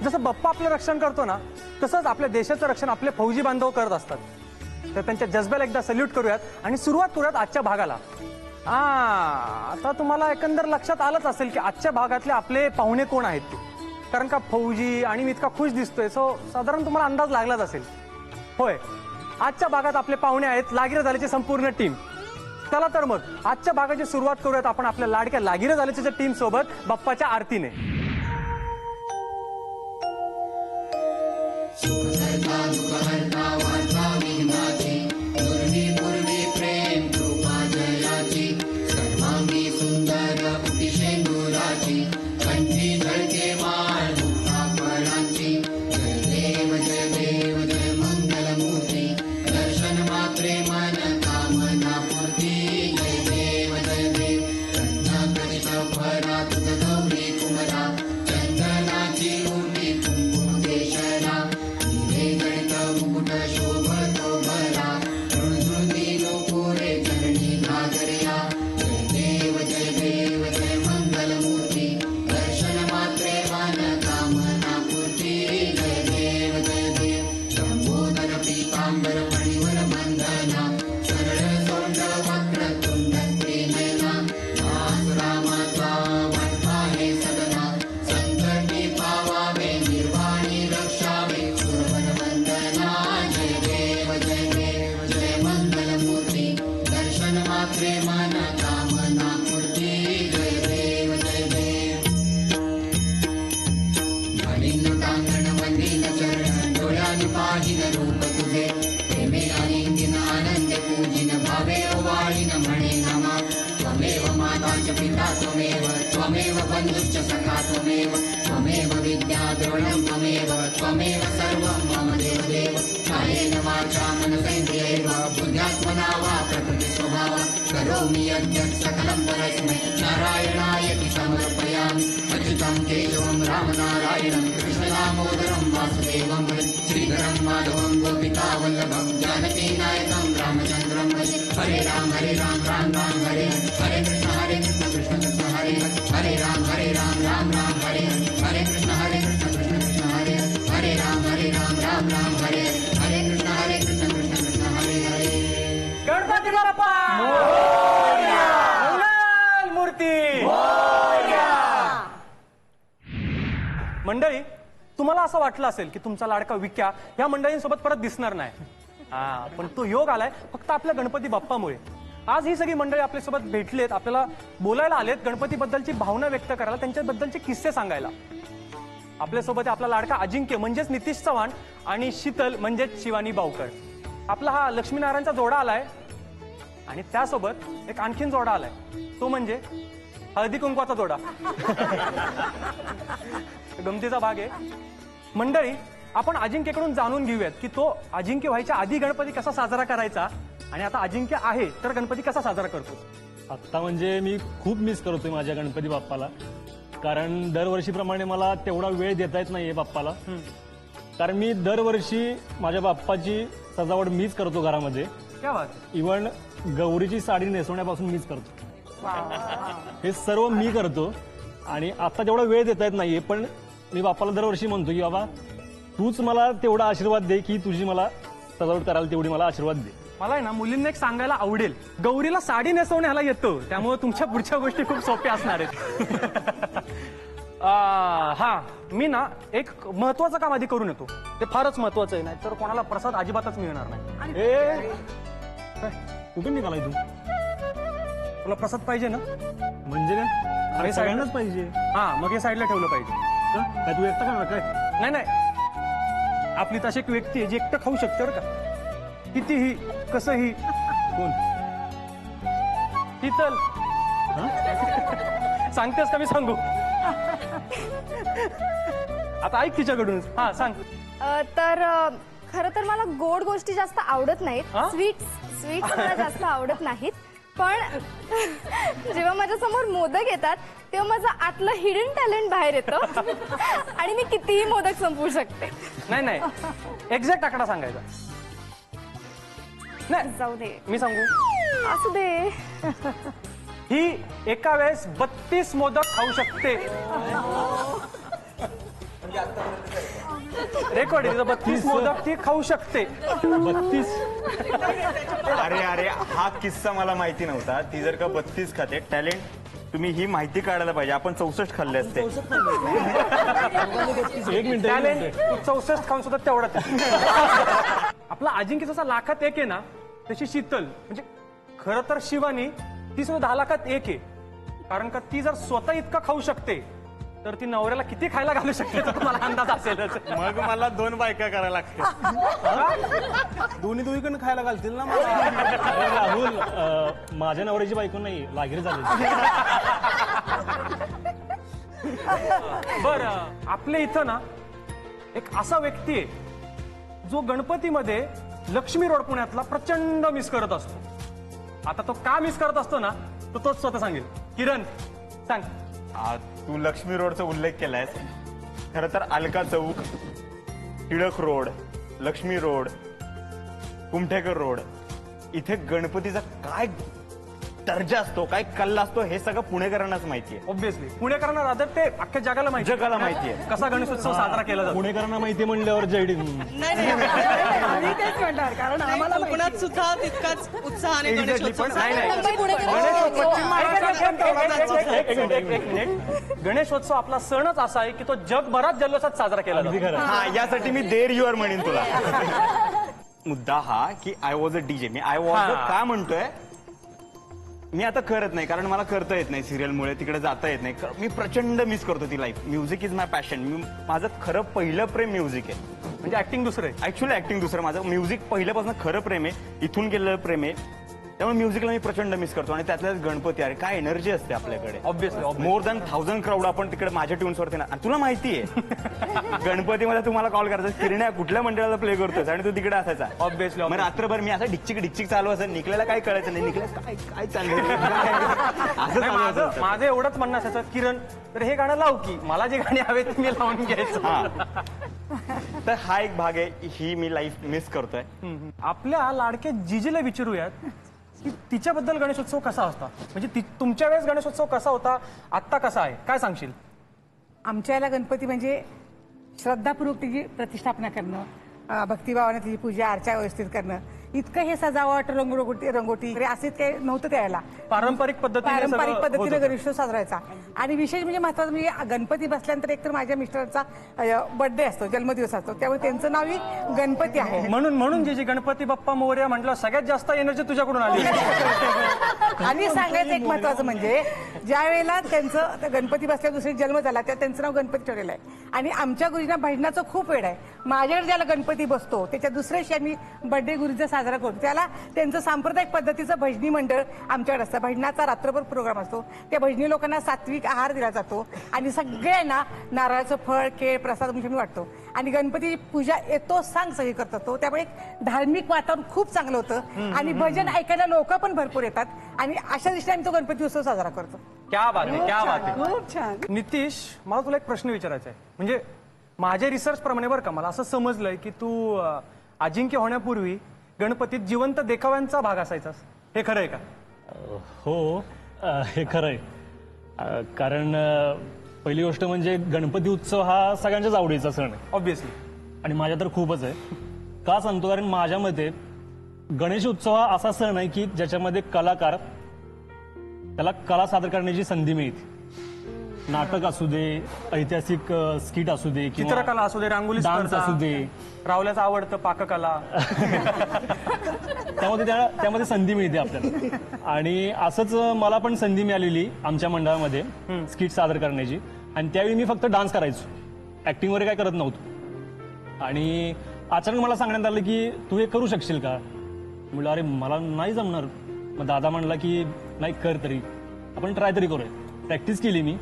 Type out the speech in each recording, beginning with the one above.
जसं बाप्पा आपलं रक्षण करतो ना, तसंच आपल्या देशाचं रक्षण आपले फौजी बांधव करत असतात. तर त्यांच्या जज्ब्याला एकदा सल्यूट करूयात आणि सुरुवात करूयात आजच्या भागाला. आता तुम्हाला एकंदर लक्षात आलंच असेल की आजच्या भागातले आपले पाहुणे कोण आहेत ते. कारण का फौजी आणि मी इतका खुश दिसतोय, सो साधारण तुम्हाला अंदाज लागलाच असेल. होय, आजच्या भागात आपले पाहुणे आहेत लागिरे झाल्याची संपूर्ण टीम. चला तर मग आजच्या भागाची सुरुवात करूयात आपण आपल्या लाडक्या लागिरे झाल्याच्या टीम सोबत बाप्पाच्या आरतीने. त्वमेव बन्धुश्च सखा त्वमेव विद्या द्रोणं त्वमेव सर्वं मम देवदेव. कायेन वाचा मनसेन्द्रियैर्व बुद्ध्यात्मना वा प्रकृतिस्वभावा करोमि यद्यत् सकलं परस्मै नारायणायति समर्पयामि. अच्युतं केशवं रामनारायणं कृष्णदामोदरं वासुदेवं श्रीधरं माधवं गोपिकावल्लभं जानकीनायकं रामचन्द्रं भजे. हरे राम राम राम हरे हरे कृष्ण कृष्ण कृष्ण हरे हरे राम राम राम हरे हरे कृष्ण कृष्ण कृष्ण हरे हरे राम राम हरे हरे कृष्ण कृष्ण कृष्ण हरे हरे. गणपती बाप्पा मोरया, मंगल मूर्ती मोरया. मंडळी, तुम्हाला असं वाटलं असेल की तुमचा लाडका विक्या या मंडळींसोबत परत दिसणार नाही. पण तो योग आलाय फक्त आपल्या गणपती बाप्पामुळे. आज ही सगळी मंडळी आपल्यासोबत भेटलेत, आपल्याला बोलायला आलेत, गणपतीबद्दलची भावना व्यक्त करायला, त्यांच्याबद्दलचे किस्से सांगायला. आपल्यासोबत आपला लाडका अजिंक्य म्हणजेच नितीश चव्हाण आणि शीतल म्हणजेच शिवानी बावकर. आपला हा लक्ष्मीनारायणचा जोडा आलाय आणि त्यासोबत एक आणखीन जोडा आलाय, तो म्हणजे हळदी कुंकवाचा जोडा. गमतीचा भाग आहे. मंडळी, आपण अजिंक्यकडून जाणून घेऊयात की तो अजिंक्य व्हायच्या आधी गणपती कसा साजरा करायचा आणि आता अजिंक्य आहे तर गणपती कसा साजरा करतो. आत्ता म्हणजे मी खूप मिस करतोय माझ्या गणपती बाप्पाला. कारण दरवर्षीप्रमाणे मला तेवढा वेळ देता येत नाहीये बाप्पाला. कारण मी दरवर्षी माझ्या बाप्पाची सजावट मीच करतो घरामध्ये. क्या बात. इव्हन गौरीची साडी नेसवण्यापासून मीच करतो. हे सर्व मी करतो आणि आता तेवढा वेळ देता येत नाहीये. पण मी बाप्पाला दरवर्षी म्हणतो की बाबा तूच मला तेवढा आशीर्वाद दे की तुझी मला सजावट करायला तेवढी मला आशीर्वाद दे. मला आहे ना मुलींना एक सांगायला आवडेल, गौरीला साडी नेसवण्याला येतो, त्यामुळे तुमच्या पुढच्या गोष्टी खूप सोप्या असणार आहेत. हा, मी ना एक महत्वाचं काम आधी करून येतो. ते फारच महत्वाचं आहे, नाही तर कोणाला प्रसाद अजिबातच मिळणार नाही. कुठून निघालाय तू? तुला प्रसाद पाहिजे ना? म्हणजे काय? अरे सगळ्यांनाच पाहिजे. हा, मग हे साईडला ठेवलं पाहिजे. काय तू एकटा करणार काय? नाही नाही, आपली तशी एक व्यक्ती आहे जी एकटं खाऊ शकते बरं का, कितीही कसंही. कोण? शीतल. सांगतेस का मी सांगू? आता ऐक तिच्याकडून. हा सांग. तर खरं तर मला गोड गोष्टी जास्त आवडत नाहीत. स्वीट्स मला जास्त आवडत नाहीत. पण जेव्हा माझ्या समोर मोदक येतात तेव्हा माझं आतलं हिडन टॅलेंट बाहेर येतं आणि मी कितीही मोदक संपवू शकते. नाही, एक्झॅक्ट आकडा सांगायचा नाही. जाऊ दे, मी सांगू? असू दे. ही एका वेळेस 32 मोदक खाऊ शकते. रेकॉर्ड आहे 32 मोदक ती खाऊ शकते. 32. अरे अरे हा किस्सा मला माहिती नव्हता. ती जर का 32 खाते टॅलेंट तुम्ही ही माहिती काढायला पाहिजे. आपण 64 खाल्ले असते. एक मिनिट टॅलेंट तू 64 खाऊन सुद्धा तेवढाच आपला अजिंक्य जसा लाखात एक आहे ना तशी शीतल म्हणजे खरं तर शिवानी ती सुद्धा 10 लाखात एक आहे. कारण का ती जर स्वतः इतकं खाऊ शकते तर ती नवऱ्याला किती खायला घालू शकते तर तुम्हाला अंदाज असेलच. मग मला 2 बायका करायला लागते. दोन्हीकडून खायला घालतील ना मला. अरे राहुल, माझ्या नवऱ्याची बायको नाही, लागेल झाली. बर आपल्या इथं ना एक असा व्यक्ती आहे जो गणपतीमध्ये लक्ष्मी रोड पुण्यातला प्रचंड मिस करत असतो. आता तो का मिस करत असतो ना तो तोच स्वतः सांगेल. किरण सांग. तू लक्ष्मी रोडचा उल्लेख केलायस. खरं तर Alka Chowk, Tilak road, Laxmi road, Kumthekar road इथे गणपतीचा काय दर्जा असतो, काय कल्ला असतो हे सगळं पुणेकरांनाच माहितीये. ऑब्व्हियसली पुणेकरांना रादर ते अख्ख्या जगाला माहिती जगाला माहितीये. कसा गणेशोत्सव साजरा केला जातो. पुणेकरांना माहिती म्हणल्यावर जयडी आम्ही तेच म्हणणार कारण आम्हाला कोकणात सुद्धा तितकाच उत्साहाने गणेशोत्सव नाही, नाही. साजरा एक मिनिट. गणेशोत्सव आपला सणच असा आहे की तो जगभरात जल्लोषात साजरा केला जातो. हा यासाठी मी देर युअर म्हणेन तुला. मुद्दा हा की I was a DJ. Me I was का म्हणतोय, मी आता करत नाही कारण मला करता येत नाही सिरियलमुळे, तिकडे जाता येत नाही. मी प्रचंड मिस करतो ती life. Music is my passion. माझं खरं पहिलं प्रेम म्युझिक आहे. म्हणजे ऍक्टिंग दुसरं आहे. ऍक्च्युअली ऍक्टिंग दुसरं. माझं म्युझिक पहिल्यापासून खरं प्रेम आहे, इथून गेलेलं प्रेम आहे. त्यामुळे म्युझिकला मी प्रचंड मिस करतो. आणि त्यातल्याच गणपती, अरे काय एनर्जी असते आपल्याकडे. ऑब्व्हियसली मोर दॅन 1000 क्राऊड आपण तिकडे माझ्या ट्यून्सवरती ना. तुला माहितीये गणपतीमध्ये तुम्हाला कॉल करायचा, किरण्या कुठल्या मंडळाला प्ले करतोस आणि तू तिकडे असायचा. ऑब्व्हियसली मग रात्रभर मी असं डिच्चिक डिच्चिक चालू असं निकल्याला काय कळायचं नाही. निकल्या काय काय चाललंय असं चालू असायचं. माझं एवढंच म्हणणं असायचं किरण तर हे गाणं लाव की मला जे गाणी हवेत मी लावून घ्यायचं. हा. तर हा एक भाग आहे, ही मी लाईफ मिस करतोय. आपल्या लाडक्या जिजीला विचारूयात की तिच्याबद्दल गणेशोत्सव कसा असता. म्हणजे तुमच्या वेळेस गणेशोत्सव कसा होता, आत्ता कसा आहे, काय सांगशील. आमच्या याला गणपती म्हणजे श्रद्धापूर्वक तिची प्रतिष्ठापना करणं, भक्तिभावाने तिची पूजा अर्चा व्यवस्थित करणं, इतकं हे सजावट रंगोटी असे काही नव्हतं त्याला. पारंपरिक पद्धतीने गणेशोत्सव साजरा व्हायचा. आणि विशेष म्हणजे महत्वाचं म्हणजे गणपती बसल्यानंतर एकतर माझ्या मिस्टरांचा बर्थडे असतो, जन्मदिवस असतो, त्यामुळे त्यांचं नावही गणपती आहे. म्हणून जे गणपती बाप्पा मोरया म्हटलं सगळ्यात जास्त एनर्जी तुझ्याकडून आली. आणि सांगायचं एक महत्वाचं म्हणजे ज्या वेळेला त्यांचं गणपती बसल्या दुसरी जन्म झाला त्या त्यांचं नाव गणपती ठेवलेलं आहे. आणि आमच्या गुरुजींना भजनाचं खूप वेळ आहे. माझ्याकडे ज्याला गणपती बसतो त्याच्या दुसऱ्या दिवशी आम्ही बर्थडे गुरुजीचा साजरा करतो. त्याला त्यांचं सांप्रदायिक पद्धतीचं भजनी मंडळ आमच्याकडे असतं. भजनाचा रात्रभर प्रोग्राम असतो. त्या भजनी लोकांना सात्विक आहार दिला जातो आणि सगळ्यांना नारळाचं फळ केळ प्रसाद म्हणजे वाटतो. आणि गणपती पूजा येतो सांग सगळी करत असतो. त्यामुळे एक धार्मिक वातावरण खूप चांगलं होतं आणि भजन ऐकायला लोक पण भरपूर येतात. आणि अशा दिवशी आम्ही तो गणपती उत्सव साजरा करतो. क्या बात आहे, क्या बात आहे. खूप छान. नितीश, मला तुला एक प्रश्न विचारायचा आहे. म्हणजे माझ्या रिसर्च प्रमाणे बरं का मला असं समजलंय की तू अजिंक्य होण्यापूर्वी गणपतीत जिवंत देखाव्यांचा भाग असायचास. हे खरं आहे का. हो, हे खरं आहे. कारण पहिली गोष्ट म्हणजे गणपती उत्सव हा सगळ्यांच्याच आवडीचा सण आहे ऑब्व्हियसली. आणि माझ्या तर खूपच आहे. का सांगतो, कारण माझ्या मते गणेश उत्सव हा असा सण आहे की ज्याच्यामध्ये कलाकार त्याला कला सादर करण्याची संधी मिळते. नाटक असू दे, ऐतिहासिक स्किट असू दे, चित्रकला असू दे, रांगोली डान्स स्पर्धा, असू दे, रावल्याचं आवडतं पाककला. त्यामध्ये संधी मिळते आपल्याला. आणि असंच मला पण संधी मिळालेली आमच्या मंडळामध्ये स्किट सादर करण्याची. आणि त्यावेळी मी फक्त डान्स करायचो, ऍक्टिंग वगैरे काय करत नव्हतो. आणि अचानक मला सांगण्यात आलं की तू हे करू शकशील का. म्हटलं अरे मला नाही जमणार. मग दादा म्हणला की नाही कर तरी, आपण ट्राय तरी करूया. प्रॅक्टिस केली मी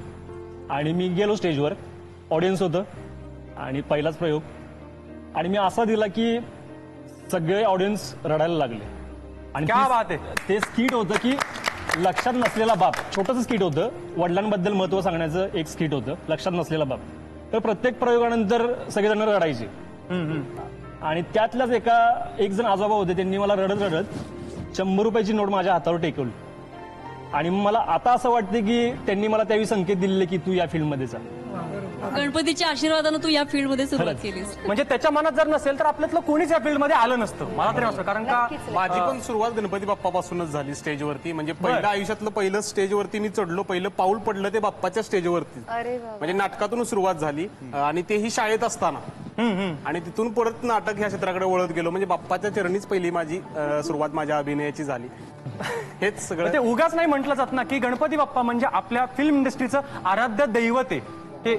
आणि मी गेलो स्टेजवर. ऑडियन्स होतं आणि पहिलाच प्रयोग. आणि मी असा दिला की सगळे ऑडियन्स रडायला लागले. आणि क्या बात आहे. ते स्किट होतं की लक्षात नसलेला बाप, छोटंसं स्किट होतं. वडिलांबद्दल महत्व सांगण्याचं एक स्किट होतं, लक्षात नसलेला बाप. तर प्रत्येक प्रयोगानंतर सगळेजण रडायचे. आणि त्यातल्याच एक जण आजोबा होते, त्यांनी मला रडत 100 रुपयाची नोट माझ्या हातावर टेकवली. आणि मला आता असं वाटतं की त्यांनी मला त्यावेळी संकेत दिलेले की तू या फील्डमध्ये जा. गणपतीच्या आशीर्वादानं तू या फील्ड मध्ये सुरुवात केलीस. म्हणजे त्याच्या मनात जर नसेल तर आपल्यातलं कोणीच या फील्डमध्ये आलं नसतं, मला तरी वाटतं. कारण का माझी पण सुरुवात गणपती बाप्पापासूनच झाली स्टेजवरती. म्हणजे पहिलं आयुष्यातलं पहिलं स्टेजवरती मी चढलो, पहिलं पाऊल पडलं ते बाप्पाच्या स्टेजवरती. अरे बाबा. म्हणजे नाटकातून सुरुवात झाली आणि तेही शाळेत असताना. आणि तिथून परत नाटक ह्या क्षेत्राकडे वळत गेलो. म्हणजे बाप्पाच्या चरणीच पहिली माझी सुरुवात माझ्या अभिनयाची झाली. हेच सगळं ते उगाच नाही म्हटलं जात ना की गणपती बाप्पा म्हणजे आपल्या फिल्म इंडस्ट्रीचं आराध्य दैवत आहे. हे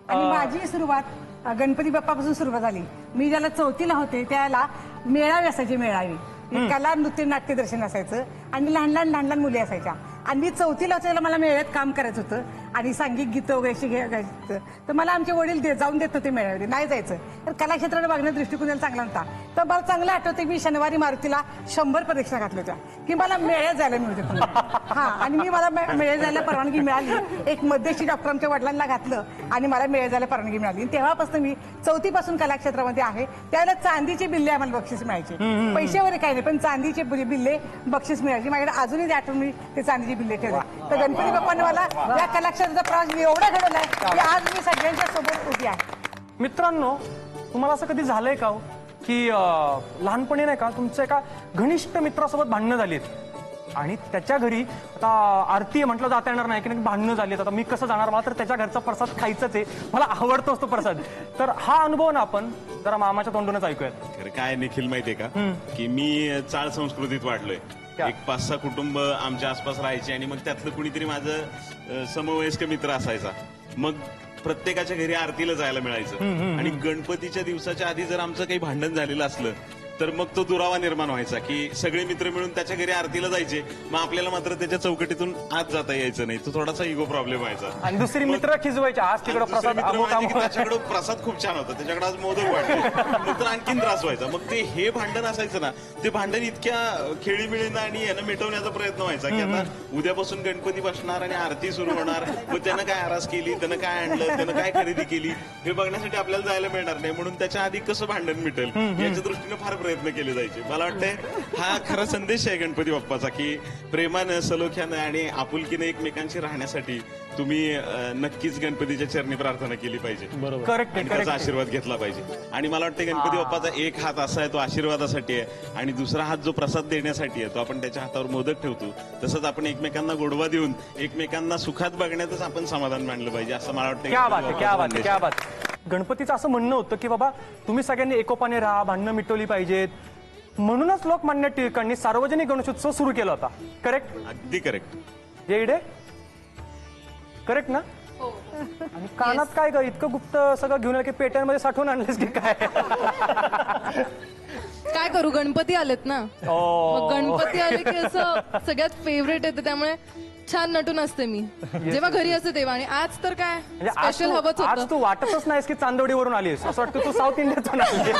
आणि माझी सुरुवात गणपती बाप्पापासून सुरुवात झाली. मी ज्याला चौथीला होते त्याला मेळावे असायचे, मेळावे कला नृत्य नाट्य दर्शन असायचं आणि लहान लहान मुली असायच्या. आणि मी चौथीला होते मला मेळ्यात काम करायचं होतं आणि सांघिक गीतं वगैरे घ्यायचं. तर मला आमचे वडील जाऊन देत होते मेळावे, नाही जायचं. तर कलाक्षेत्राने बघण्याचा दृष्टिकोन चांगला होता. तर मला चांगलं आठवतं मी शनिवारी मारुतीला 100 परीक्षा घातल्या होत्या की मला मेळ्यात जायला मिळते. हा, आणि मी मला मेळ्यात जायला परवानगी मिळाली. एक मध्यस्थी डॉक्टर आमच्या वडिलांना घातलं आणि मला मेळ्यात जायला परवानगी मिळाली. तेव्हापासून मी चौथीपासून कलाक्षेत्रामध्ये आहे. त्यावेळेला चांदीचे बिल्ले आम्हाला बक्षीस मिळायचे. पैसे वगैरे काही नाही, पण चांदीचे बिल्ले बक्षीस मिळायचे. माझ्याकडे अजूनही ते आठवून मी ते चांदीचे बिल्ले ठेवले. तर गणपती बाप्पाने मला या कलाक्षेत्राचा प्रवास एवढा घडवलाय की आज मी सगळ्यांच्या सोबत उभी आहे. मित्रांनो, तुम्हाला असं कधी झालंय का हो की लहानपणी नाही का तुमच्या एका घनिष्ठ मित्रासोबत भांडणं झालीत आणि त्याच्या घरी आता आरती म्हटलं जाता येणार नाही की भांडणं झालीत, आता मी कसं जाणार, मला तर त्याच्या घरचा प्रसाद खायचाच आहे, मला आवडतोच तो प्रसाद. तर हा अनुभव ना आपण जरा मामाच्या तोंडूनच ऐकूयात. खरं काय निखिल माहितीये का की मी चाळ संस्कृतीत वाढलोय. एक 5-6 कुटुंब आमच्या आसपास राहायचे आणि मग त्यातलं कुणीतरी माझं समवयस्क मित्र असायचा. मग प्रत्येकाच्या घरी आरतीला जायला मिळायचं आणि गणपतीच्या दिवसाच्या आधी जर आमचं काही भांडण झालेलं असलं तर मग तो दुरावा निर्माण व्हायचा की सगळे मित्र मिळून त्याच्या घरी आरतीला जायचे, मग आपल्याला मात्र त्याच्या चौकटीतून आत जाता यायचं नाही. तो थोडासा इगो प्रॉब्लेम व्हायचा. आणि दुसरी मित्र खिजवायचे, आज तिकडे प्रसाद त्याच्याकडे प्रसाद खूप छान होता, त्याच्याकडे आज मोदक वाटले, तर आणखीन त्रास व्हायचा. मग ते हे भांडण असायचं ना, ते भांडण इतक्या खेळीमिळीनं आणि यानं मिटवण्याचा प्रयत्न व्हायचा की आता उद्यापासून गणपती बसणार आणि आरती सुरू होणार, मग त्यानं काय आरास केली, त्यानं काय आणलं, त्यानं काय खरेदी केली हे बघण्यासाठी आपल्याला जायला मिळणार नाही, म्हणून त्याच्या आधी कसं भांडण मिटेल याच्या दृष्टीने फार प्रयत्न केले जायचे. मला वाटतंय हा खरा संदेश आहे गणपती बाप्पाचा की प्रेमानं, सलोख्यानं आणि आपुलकीनं एकमेकांशी राहण्यासाठी तुम्ही नक्कीच गणपतीच्या चरणी प्रार्थना केली पाहिजे. बरोबर. करेक्ट आणि त्याचा आशीर्वाद घेतला पाहिजे. आणि मला वाटतं गणपती बाप्पाचा एक हात असा आहे तो आशीर्वादासाठी आहे आणि दुसरा हात जो प्रसाद देण्यासाठी आहे तो आपण त्याच्या हातावर मोदक ठेवतो. तसंच आपण एकमेकांना गोडवा देऊन एकमेकांना सुखात बघण्यातच आपण समाधान मानलं पाहिजे असं मला वाटतं. क्या बात आहे, क्या बात आहे, क्या बात आहे. गणपतीचं असं म्हणणं होतं की बाबा तुम्ही सगळ्यांनी एकोपाने राहा, भांडणं मिटवली पाहिजेत, म्हणूनच लोकमान्य टिळकांनी सार्वजनिक गणेशोत्सव सुरू केला होता. करेक्ट? अगदी करेक्ट. जे इडे करेक्ट ना? आणि कानात काय ग इतकं गुप्त सगळं घेऊन आलं की पेट्यांमध्ये साठवून आणलेस की काय? काय करू, गणपती आलेत ना, मग गणपती आले की असं सगळ्यात फेवरेट येते, त्यामुळे छान नटून असते मी जेव्हा घरी असते तेव्हा. आणि आज तर काय म्हणजे स्पेशल हवंच आज होतं. तू वाटतच नाहीस की चांदवडीवरून आलीस, असं वाटतं तू साऊथ इंडियातून आली.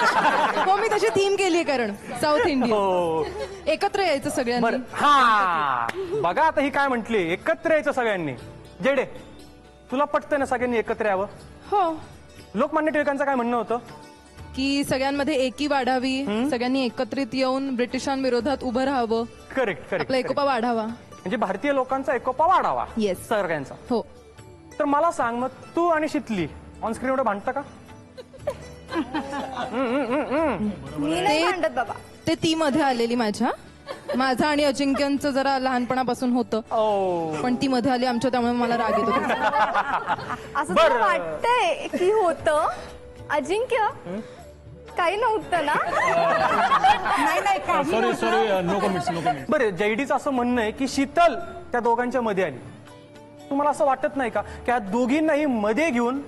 हो, मी तशी थीम केली कारण साऊथ इंडिया हो. एकत्र यायचं सगळ्यांनी. बरं, हा बघा आता ही काय म्हटली, एकत्र यायचं सगळ्यांनी. जेडे तुला पटतंय ना सगळ्यांनी एकत्र यावं? हो, लोकमान्य टिळकांचं काय म्हणणं होतं की सगळ्यांमध्ये एकी वाढावी, सगळ्यांनी एकत्रित येऊन ब्रिटिशांविरोधात उभं राहावं, करेक्ट आपला करेक्ट. एकोपा वाढावा. म्हणजे भारतीय लोकांचा एकोपा वाढावा Yes. सगळ्यांचा. हो, तर मला सांग मग तू आणि शितली ऑनस्क्रीन एवढं भांडतं का? मी नाही भांडत बाबा. ते ती मध्ये आलेली माझं आणि अजिंक्यांचं जरा लहानपणापासून होतं, पण ती मध्ये आली आमच्या, त्यामुळे मला राग येतो. असं तुला वाटतंय की होतं अजिंक्य? काही नव्हतं ना? नाही काही sorry sorry, no comments, no comments. बरं, जयडीचं असं म्हणणं आहे की शीतल त्या दोघांच्या मध्ये आली. तुम्हाला असं वाटत नाही का की या दोघींनाही मध्ये घेऊन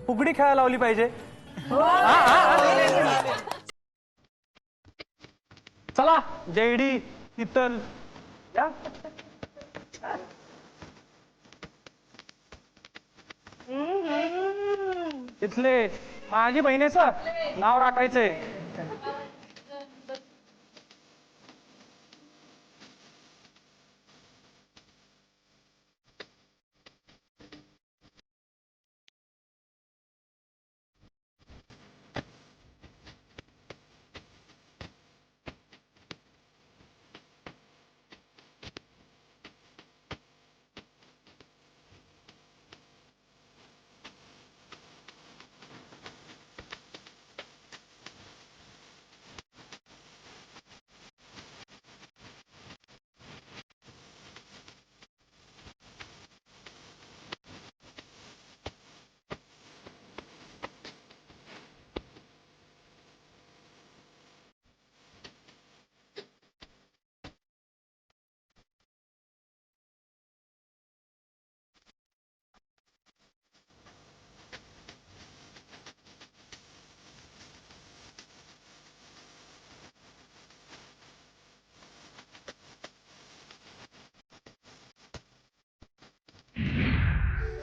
फुगडी खेळायला लावली पाहिजे? चला जयडी, शीतल या. इथले माझी बहिणीचं नाव राखायचंय.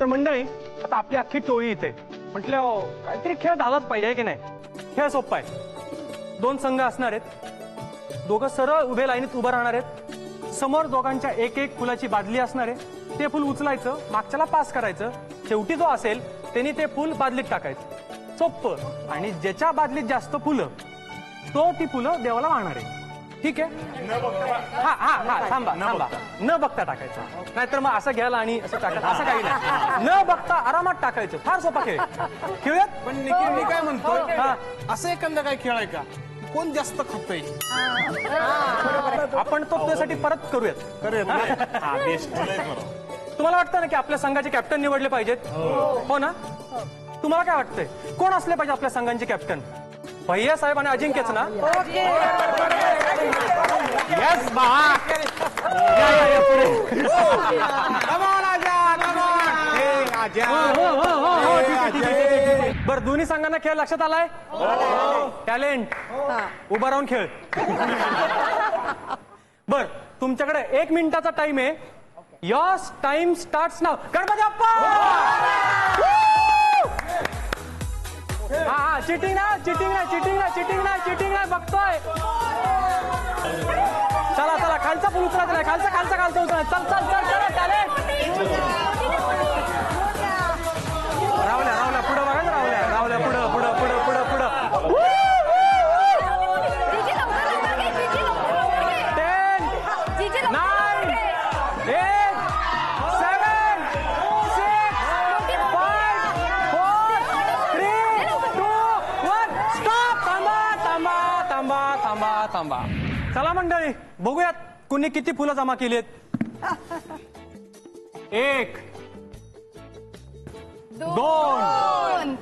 तर मंडळी आता आपली अख्खी टोळी इथे म्हटलं काहीतरी खेळ झालाच पाहिजे की नाही. खेळ सोपा आहे. 2 संघ असणार आहेत. दोघं सरळ उभे लाईनीत उभं राहणार आहेत. समोर दोघांच्या एक एक फुलाची बादली असणार आहे. ते फुल उचलायचं, मागच्याला पास करायचं. शेवटी जो असेल त्यांनी ते फुल बादलीत टाकायचं. सोपं. आणि ज्याच्या बादलीत जास्त फुलं तो ती फुलं देवाला वाहणार आहे. ठीक आहे. हा हा हा थांबा थांबा. न बघता टाकायचं, नाहीतर मग असं घ्यायला आणि असं टाकायचं असं काही नाही. न बघता आरामात टाकायचं. फार सोपा खेळ. खेळूयात. पण निखिल मी काय म्हणतोय हा. असं एखादा काय खेळ आहे का कोण जास्त खातोय आपण तो त्यासाठी परत करूयात. तुम्हाला वाटतं ना की आपल्या संघाचे कॅप्टन निवडले पाहिजेत? हो ना. तुम्हाला काय वाटतंय कोण असले पाहिजे आपल्या संघांचे कॅप्टन? भैया साहेब आणि अजिंक्यच ना? येस बा. या पुढे. बर दोन्ही संघांना खेळ लक्षात आलाय? टॅलेंट उभा राहून खेळ. बर तुमच्याकडे 1 मिनिटाचा टाइम आहे. यॉस टाइम स्टार्ट्स नाव. गणपती बाप्पा. हा चिटिंग ना चिटिंग ना चिटिंग ना चिटिंग ना चिटिंग ना बघतोय. चला चला खालचा फुल उचलायचा नाही. खालचा खालचा खालचा उचला. चल चल चल चला टॅलेंट. रावल्या रावल्या पुढं बघा ना. रावल्या रावल्या पुढं पुढं पुढं पुढं पुढं. 10 9 8 7 6 5 4 3 2 1 स्टॉप. थांबा थांबा थांबा थांबा थांबा. चला मंडळी बघूयात कुणी किती फुलं जमा केलीत. 1 2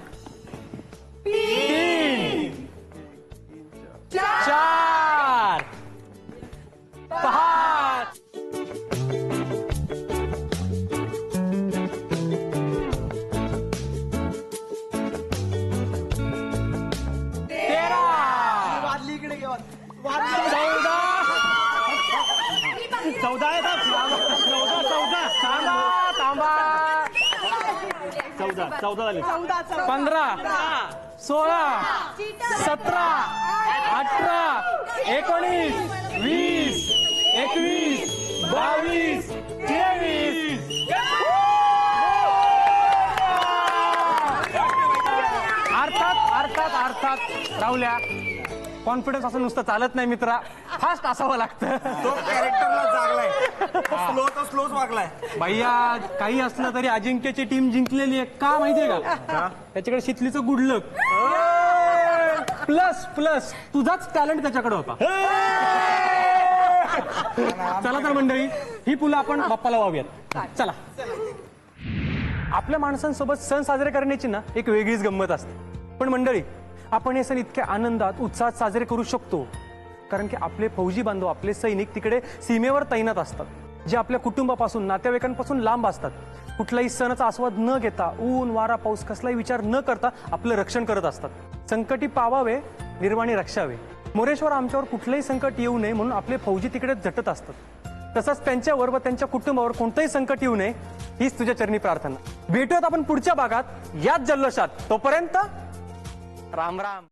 3 4 5 14 झाले. 15 16 17 18 19 20 21 22 23 अर्थात राहुल्या कॉन्फिडन्स असं नुसतं चालत नाही मित्रा. फास्ट असावं लागतं. तो कॅरेक्टरला जागलाय. स्लो तर स्लोच वागलाय. भैया काही असलं तरी अजिंक्यची टीम जिंकलेली आहे का माहितीये का? त्याच्याकडे शितलीचं गुड लक प्लस प्लस तुझाच टॅलेंट त्याच्याकडे होता. चला तर मंडळी ही फुलं आपण बाप्पाला वाहूयात. चला. आपल्या माणसांसोबत सण साजरे करण्याची ना एक वेगळीच गंमत असते. पण मंडळी आपण हे सण इतक्या आनंदात उत्साहात साजरे करू शकतो कारण की आपले फौजी बांधव आपले सैनिक तिकडे सीमेवर तैनात असतात. जे आपल्या कुटुंबापासून नातेवाईकांपासून लांब असतात. कुठलाही सणाचा आस्वाद न घेता ऊन वारा पाऊस कसलाही विचार न करता आपलं रक्षण करत असतात. संकटी पावावे निर्वाणी रक्षावे. मोरेश्वर आमच्यावर कुठलंही संकट येऊ नये म्हणून आपले फौजी तिकडे झटत असतात. तसंच त्यांच्यावर व त्यांच्या कुटुंबावर कोणतंही संकट येऊ नये हीच तुझ्या चरणी प्रार्थना. भेटूयात आपण पुढच्या भागात याच जल्लोषात. तोपर्यंत राम राम.